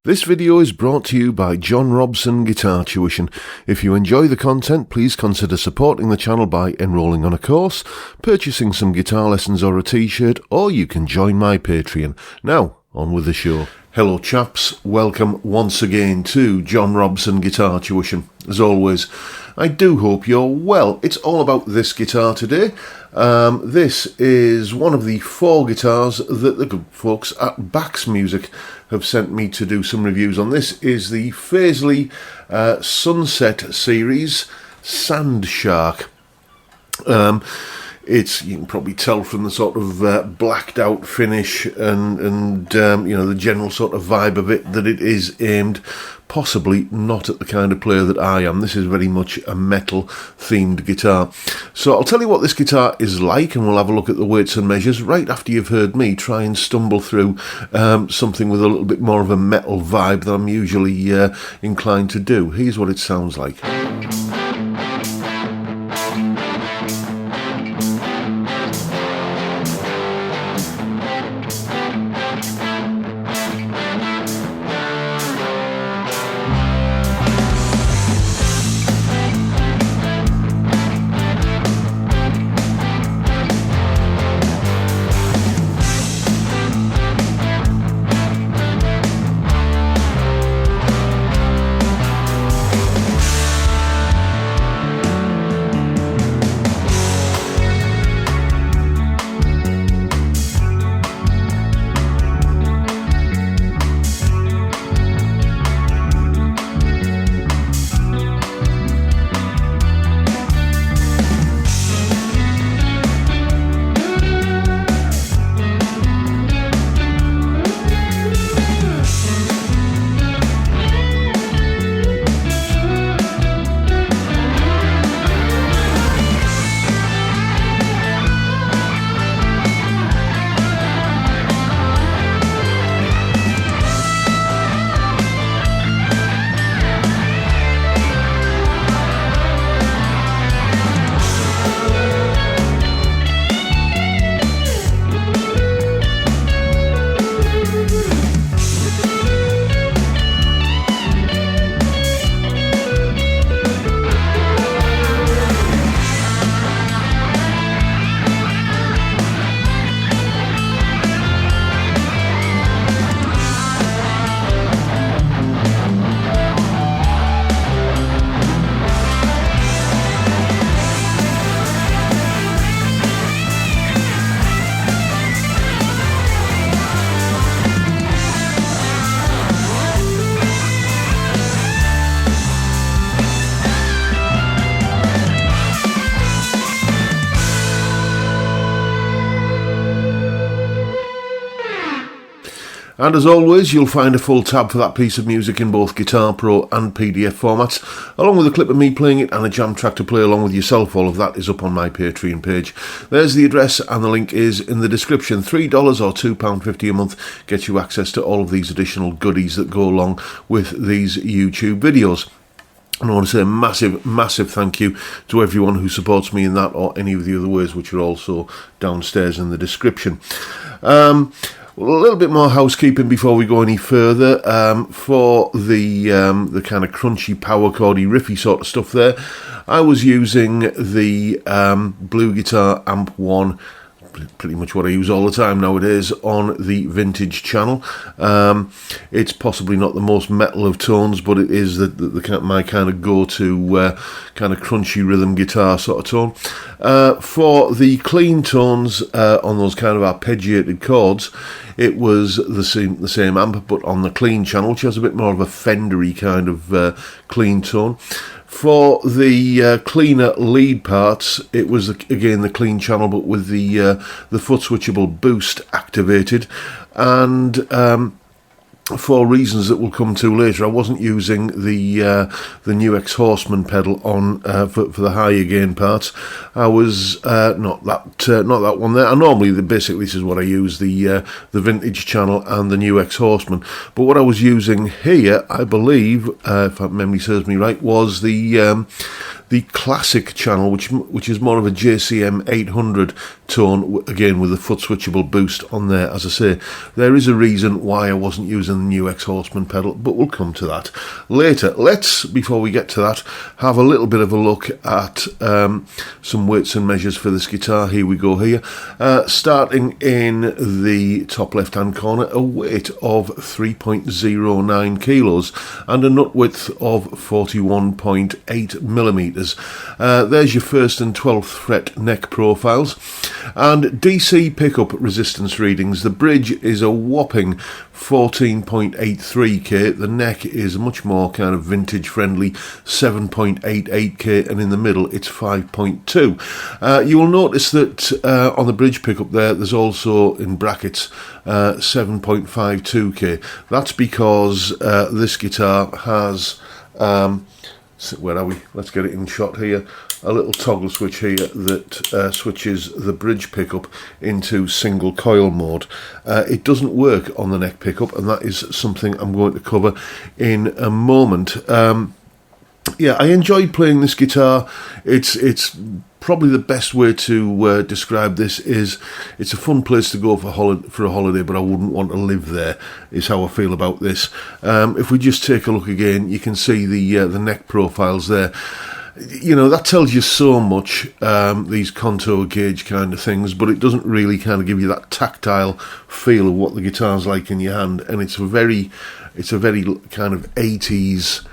This video is brought to you by John Robson Guitar Tuition. If you enjoy the content, please consider supporting the channel by enrolling on a course, purchasing some guitar lessons or a t-shirt, or you can join my Patreon. Now, on with the show. Hello chaps, welcome once again to John Robson Guitar Tuition. As always, I do hope you're well. It's all about this guitar today. This is one of the 4 guitars that the good folks at Bax Music have sent me to do some reviews on. This is the Fazley Sunset Series Sand Shark. You can probably tell from the sort of blacked out finish and you know, the general sort of vibe of it that it is aimed possibly not at the kind of player that I am. This is very much a metal themed guitar. So I'll tell you what this guitar is like, and we'll have a look at the weights and measures right after you've heard me try and stumble through something with a little bit more of a metal vibe than I'm usually inclined to do. Here's what it sounds like. And as always, you'll find a full tab for that piece of music in both Guitar Pro and PDF formats, along with a clip of me playing it and a jam track to play along with yourself. All of that is up on my Patreon page. There's the address, and the link is in the description. $3 or £2.50 a month gets you access to all of these additional goodies that go along with these YouTube videos. And I want to say a massive thank you to everyone who supports me in that or any of the other ways, which are also downstairs in the description. Well, a little bit more housekeeping before we go any further. For the kind of crunchy, power chordy, riffy sort of stuff there, I was using the Blue Guitar Amp 1, pretty much what I use all the time nowadays, on the Vintage channel. It's possibly not the most metal of tones, but it is my kind of go-to kind of crunchy rhythm guitar sort of tone. For the clean tones on those kind of arpeggiated chords, it was the same amp, but on the clean channel, which has a bit more of a Fendery kind of clean tone. For the cleaner lead parts, it was again the clean channel, but with the foot switchable boost activated, and for reasons that we'll come to later, I wasn't using the new Horseman pedal on for the higher gain parts. I was not that one there. And normally, basically, this is what I use: the Vintage channel and the new Horseman. But what I was using here, I believe, if my memory serves me right, was the the classic channel, which is more of a JCM 800 tone, again with a foot switchable boost on there. As I say, there is a reason why I wasn't using the new X-Horseman pedal, but we'll come to that later. Let's, before we get to that, have a little bit of a look at some weights and measures for this guitar. Here we go here. Starting in the top left-hand corner, a weight of 3.09 kilos and a nut width of 41.8 millimeters. There's your 1st and 12th fret neck profiles. And DC pickup resistance readings. The bridge is a whopping 14.83k. The neck is much more kind of vintage friendly, 7.88k, and in the middle it's 5.2. You will notice that on the bridge pickup there's also in brackets 7.52k. That's because this guitar has where are we? Let's get it in shot here. A little toggle switch here that switches the bridge pickup into single coil mode. It doesn't work on the neck pickup, and that is something I'm going to cover in a moment. Yeah, I enjoyed playing this guitar. It's probably the best way to describe this is it's a fun place to go for a holiday, but I wouldn't want to live there, is how I feel about this. If we just take a look again, you can see the neck profiles there. You know, that tells you so much, these contour gauge kind of things, but it doesn't really kind of give you that tactile feel of what the guitar's like in your hand, and it's a very kind of 80s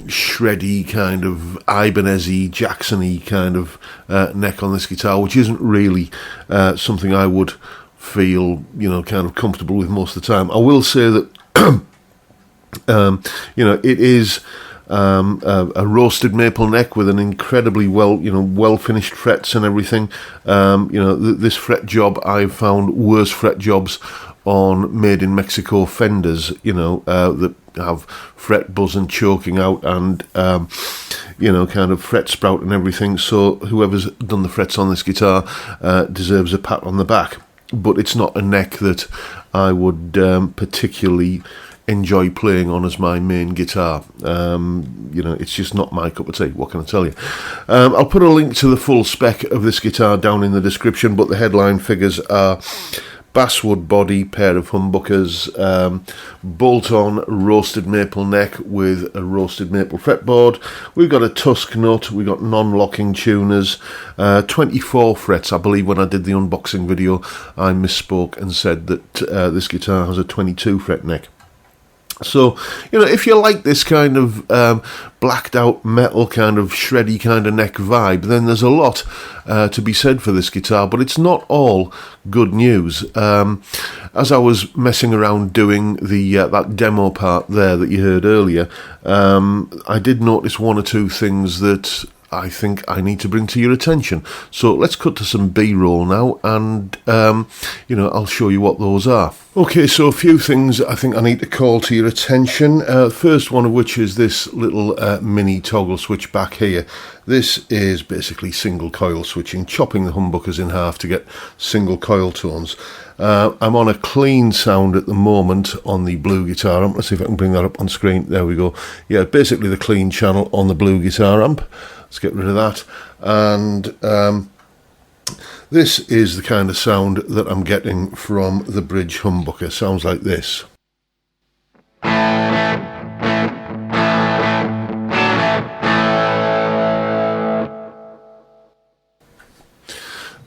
shreddy kind of Ibanez-y, Jackson-y kind of neck on this guitar, which isn't really something I would feel, you know, kind of comfortable with most of the time. I will say that you know, it is a roasted maple neck with an incredibly well finished frets and everything. You know, this fret job, I've found worse fret jobs on made in Mexico Fenders, you know, that have fret buzz and choking out and you know, kind of fret sprout and everything. So whoever's done the frets on this guitar deserves a pat on the back, but it's not a neck that I would particularly enjoy playing on as my main guitar. You know, it's just not my cup of tea. What can I tell you? I'll put a link to the full spec of this guitar down in the description, but the headline figures are basswood body, pair of humbuckers, bolt-on roasted maple neck with a roasted maple fretboard. We've got a tusk nut, we've got non-locking tuners, 24 frets. I believe when I did the unboxing video I misspoke and said that this guitar has a 22 fret neck. So, you know, if you like this kind of blacked out metal kind of shreddy kind of neck vibe, then there's a lot to be said for this guitar, but it's not all good news. As I was messing around doing the that demo part there that you heard earlier, I did notice one or two things that I think I need to bring to your attention. So let's cut to some B-roll now, and you know, I'll show you what those are. Okay, so a few things I think I need to call to your attention. First one of which is this little mini toggle switch back here. This is basically single coil switching, chopping the humbuckers in half to get single coil tones. I'm on a clean sound at the moment on the blue guitar amp. Let's see if I can bring that up on screen. There we go. Yeah, basically the clean channel on the blue guitar amp. Let's get rid of that. And this is the kind of sound that I'm getting from the bridge humbucker. Sounds like this.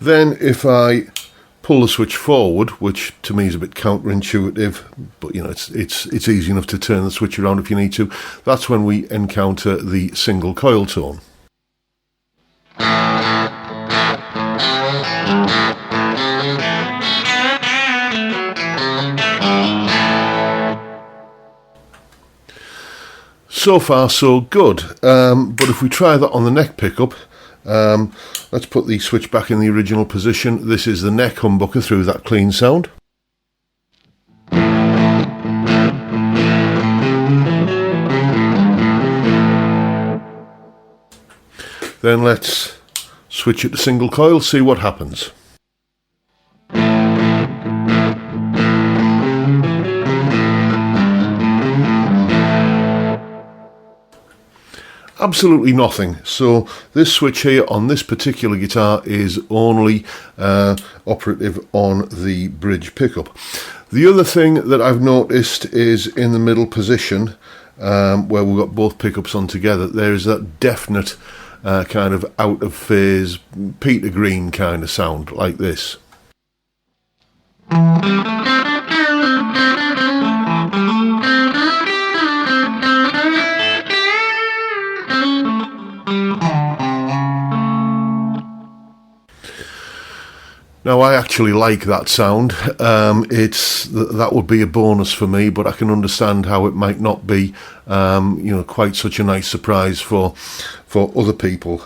Then if I pull the switch forward, which to me is a bit counterintuitive, but you know, it's easy enough to turn the switch around if you need to, that's when we encounter the single coil tone. So far so good, but if we try that on the neck pickup, let's put the switch back in the original position. This is the neck humbucker through that clean sound. Then let's switch it to single coil, see what happens. absolutely nothing. So this switch here on this particular guitar is only operative on the bridge pickup. The other thing that I've noticed is in the middle position, where we've got both pickups on together, there is that definite kind of out of phase Peter Green kind of sound like this. Now, I actually like that sound. That would be a bonus for me, but I can understand how it might not be, quite such a nice surprise for other people.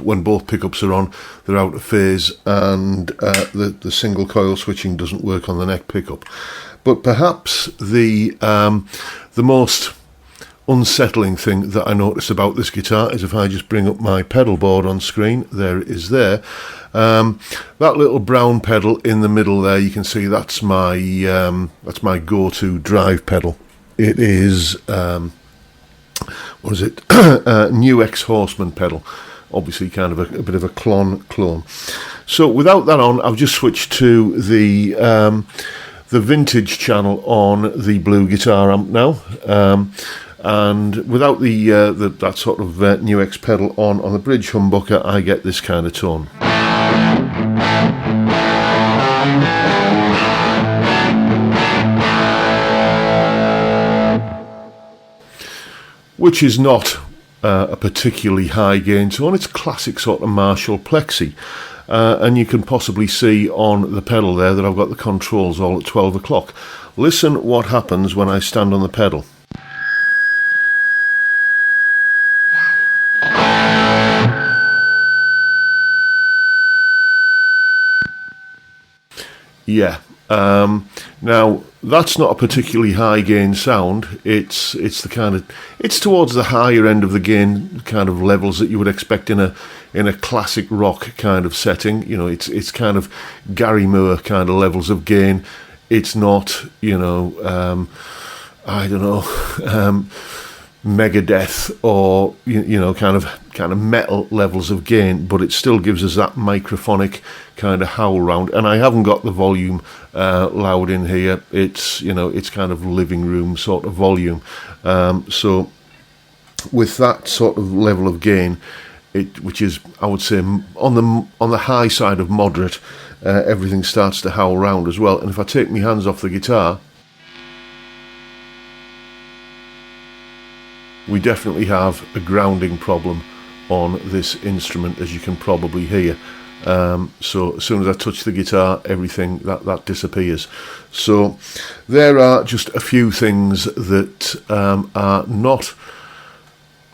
When both pickups are on, they're out of phase, and the single coil switching doesn't work on the neck pickup. But perhaps the most unsettling thing that I noticed about this guitar is if I just bring up my pedal board on screen, there it is there. That little brown pedal in the middle there, you can see that's my go-to drive pedal. It is New X Horseman pedal, obviously kind of a bit of a clone. So without that on, I've just switched to the vintage channel on the Blue guitar amp now. And without that sort of New X pedal on the bridge humbucker, I get this kind of tone. Which is not a particularly high gain tone. It's classic sort of Marshall plexi. And you can possibly see on the pedal there that I've got the controls all at 12 o'clock. Listen what happens when I stand on the pedal. Yeah. Now that's not a particularly high gain sound. It's towards the higher end of the gain kind of levels that you would expect in a classic rock kind of setting. It's kind of Gary Moore kind of levels of gain. It's not Megadeth or kind of metal levels of gain, but it still gives us that microphonic kind of howl round. And I haven't got the volume loud in here. It's kind of living room sort of volume. So with that sort of level of gain, which is, I would say, on the high side of moderate, everything starts to howl round as well. And if I take my hands off the guitar, we definitely have a grounding problem on this instrument, as you can probably hear. So as soon as I touch the guitar, everything that disappears. So there are just a few things that are not,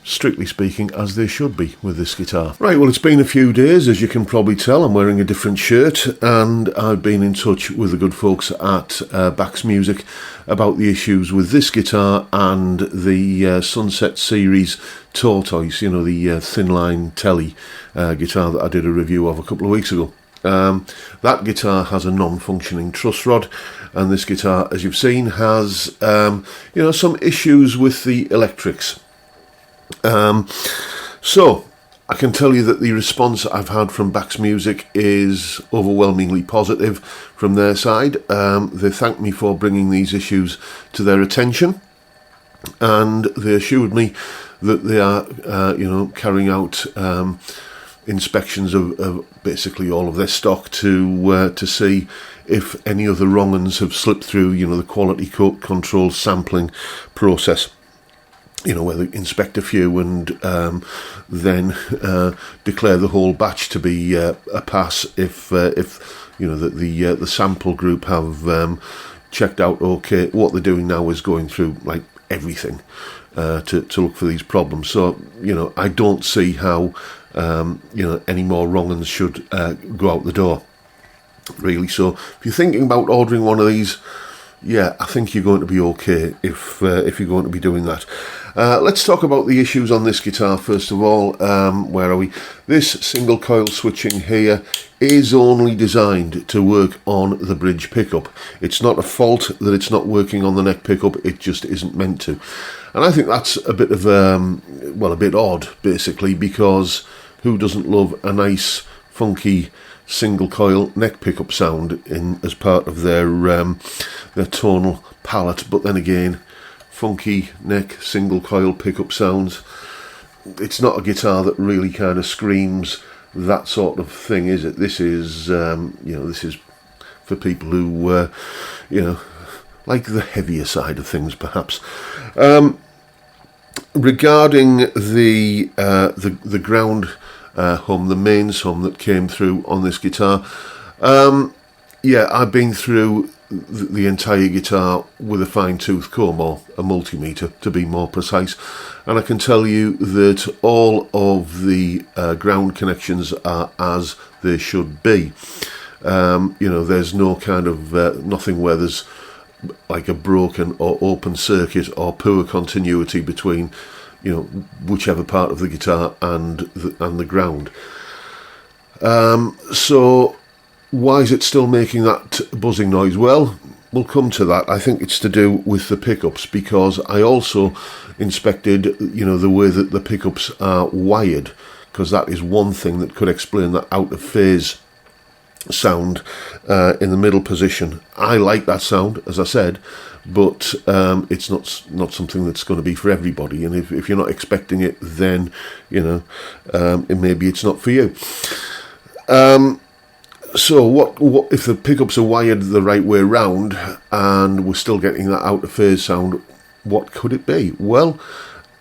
strictly speaking, as they should be with this guitar. Right, well, it's been a few days, as you can probably tell. I'm wearing a different shirt, and I've been in touch with the good folks at Bax Music about the issues with this guitar and the Sunset Series Tortoise, the thin line telly guitar that I did a review of a couple of weeks ago. That guitar has a non-functioning truss rod, and this guitar, as you've seen, has some issues with the electrics. So I can tell you that the response I've had from Bax Music is overwhelmingly positive from their side. They thanked me for bringing these issues to their attention, and they assured me that they are carrying out inspections of basically all of their stock to see if any other wrong-uns have slipped through the quality control sampling process. Where they inspect a few and then declare the whole batch to be a pass if the sample group have checked out okay. What they're doing now is going through like everything to look for these problems. So I don't see how any more wrong-uns should go out the door, really. So if you're thinking about ordering one of these, yeah, I think you're going to be okay if you're going to be doing that. Let's talk about the issues on this guitar first of all. Where are we? This single coil switching here is only designed to work on the bridge pickup. It's not a fault that it's not working on the neck pickup, it just isn't meant to. And I think that's a bit of, a bit odd, basically, because who doesn't love a nice, funky, single coil neck pickup sound as part of their tonal palette? But then again, funky neck single coil pickup sounds, it's not a guitar that really kind of screams that sort of thing, is it? This is this is for people who like the heavier side of things, perhaps. Regarding the ground hum, the mains hum that came through on this guitar, I've been through the entire guitar with a fine-tooth comb, or a multimeter to be more precise, and I can tell you that all of the ground connections are as they should be. There's no kind of nothing where there's like a broken or open circuit or poor continuity between whichever part of the guitar and the ground. So why is it still making that buzzing noise? Well, we'll come to that. I think it's to do with the pickups, because I also inspected the way that the pickups are wired, because that is one thing that could explain that out of phase sound in the middle position. I like that sound, as I said, but it's not something that's going to be for everybody, and if you're not expecting it, then maybe it's not for you. So what if the pickups are wired the right way round and we're still getting that out of phase sound? What could it be? Well,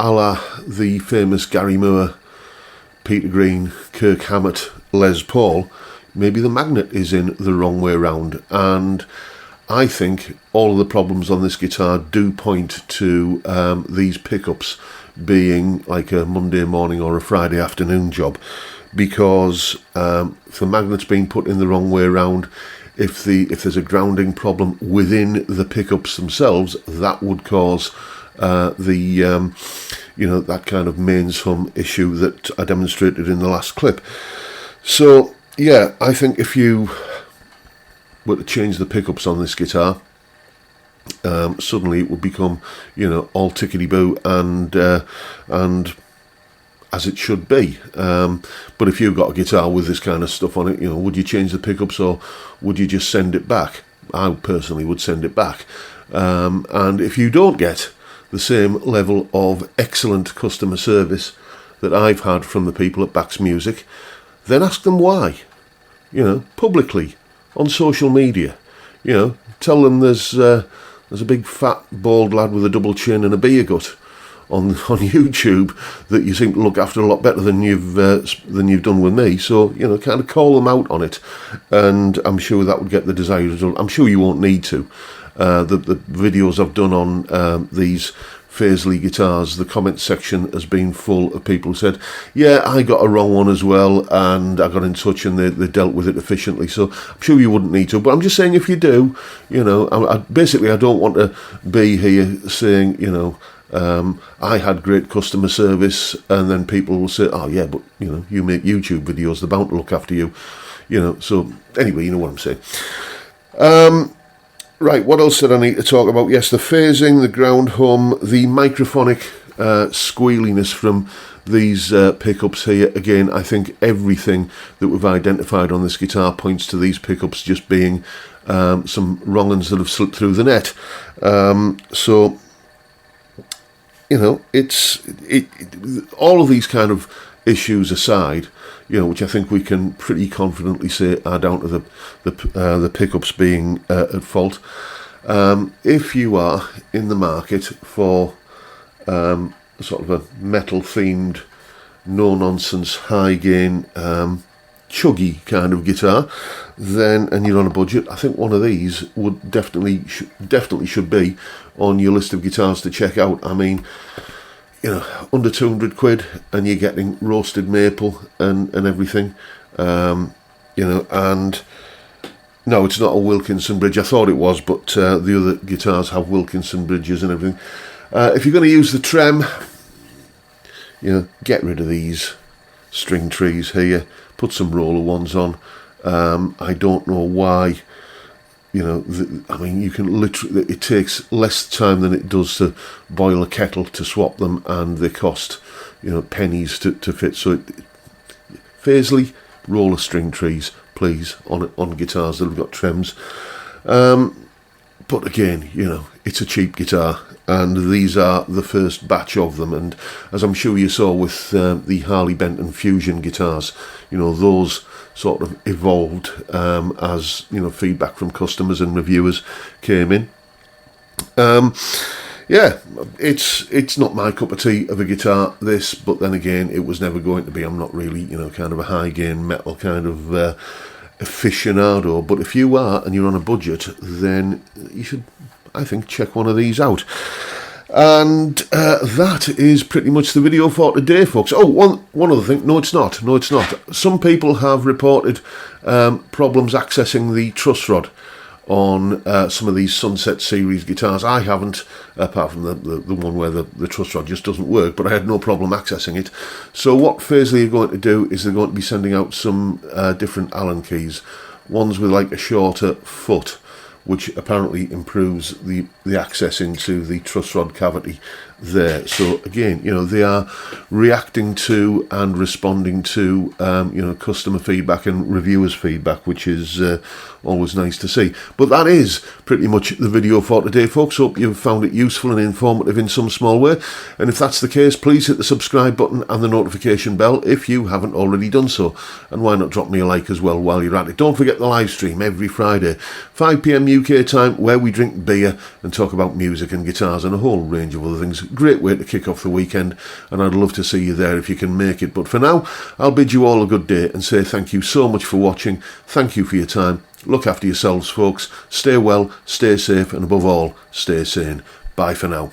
a la the famous Gary Moore, Peter Green, Kirk Hammett, Les Paul, maybe the magnet is in the wrong way round. And I think all of the problems on this guitar do point to these pickups being like a Monday morning or a Friday afternoon job, because if the magnet's been put in the wrong way around, if there's a grounding problem within the pickups themselves, that would cause that kind of mains hum issue that I demonstrated in the last clip. So yeah, I think if you were to change the pickups on this guitar, suddenly it would become all tickety-boo and as it should be. But if you've got a guitar with this kind of stuff on it, would you change the pickups, or would you just send it back? I personally would send it back. And if you don't get the same level of excellent customer service that I've had from the people at Bax Music, then ask them why. Publicly on social media. Tell them there's a big fat bald lad with a double chin and a beer gut on YouTube that you seem to look after a lot better than you've done with me. So kind of call them out on it, and I'm sure that would get the desired result. I'm sure you won't need to. The videos I've done on these Fazley guitars, the comment section has been full of people who said, yeah, I got a wrong one as well, and I got in touch and they dealt with it efficiently. So I'm sure you wouldn't need to, but I'm just saying, if you do, I don't want to be here saying, I had great customer service, and then people will say, oh yeah, but you make YouTube videos, they're bound to look after you. So anyway, you know what I'm saying. Right, what else did I need to talk about? Yes, the phasing, the ground hum, the microphonic squealiness from these pickups here. Again, I think everything that we've identified on this guitar points to these pickups just being some wrong uns that have slipped through the net. So all of these kind of issues aside, which I think we can pretty confidently say are down to the pickups being at fault. If you are in the market for sort of a metal-themed, no-nonsense, high-gain, chuggy kind of guitar, and you're on a budget, I think one of these would definitely should be on your list of guitars to check out. I mean, under 200 quid, and you're getting roasted maple and everything, and No, it's not a Wilkinson bridge. I thought it was, but the other guitars have Wilkinson bridges and everything. If you're going to use the trem, get rid of these string trees here. Put some roller ones on. I don't know why. I mean, you can literally. It takes less time than it does to boil a kettle to swap them, and they cost, pennies to fit. So, Fazley, roller string trees, please, on guitars that have got trems. But again, it's a cheap guitar, and these are the first batch of them. And as I'm sure you saw with the Harley Benton Fusion guitars, those sort of evolved as feedback from customers and reviewers came in. It's not my cup of tea of a guitar, this, but then again, it was never going to be. I'm not really kind of a high gain metal kind of aficionado, but if you are and you're on a budget, then you should, I think, check one of these out. And that is pretty much the video for today, folks. Oh, one other thing. No, it's not. Some people have reported problems accessing the truss rod on some of these Sunset series guitars. I haven't, apart from the one where the truss rod just doesn't work, but I had no problem accessing it. So what Fazley are going to do is they're going to be sending out some different Allen keys, ones with like a shorter foot, which apparently improves the access into the truss rod cavity there. So again, they are reacting to and responding to customer feedback and reviewers' feedback, which is always nice to see. But that is pretty much the video for today, folks. Hope you've found it useful and informative in some small way. And if that's the case, please hit the subscribe button and the notification bell if you haven't already done so. And why not drop me a like as well while you're at it. Don't forget the live stream every Friday, 5 p.m. UK time, where we drink beer and talk about music and guitars and a whole range of other things. Great way to kick off the weekend, and I'd love to see you there if you can make it. But for now, I'll bid you all a good day and say thank you so much for watching. Thank you for your time. Look after yourselves, folks. Stay well, stay safe, and above all, stay sane. Bye for now.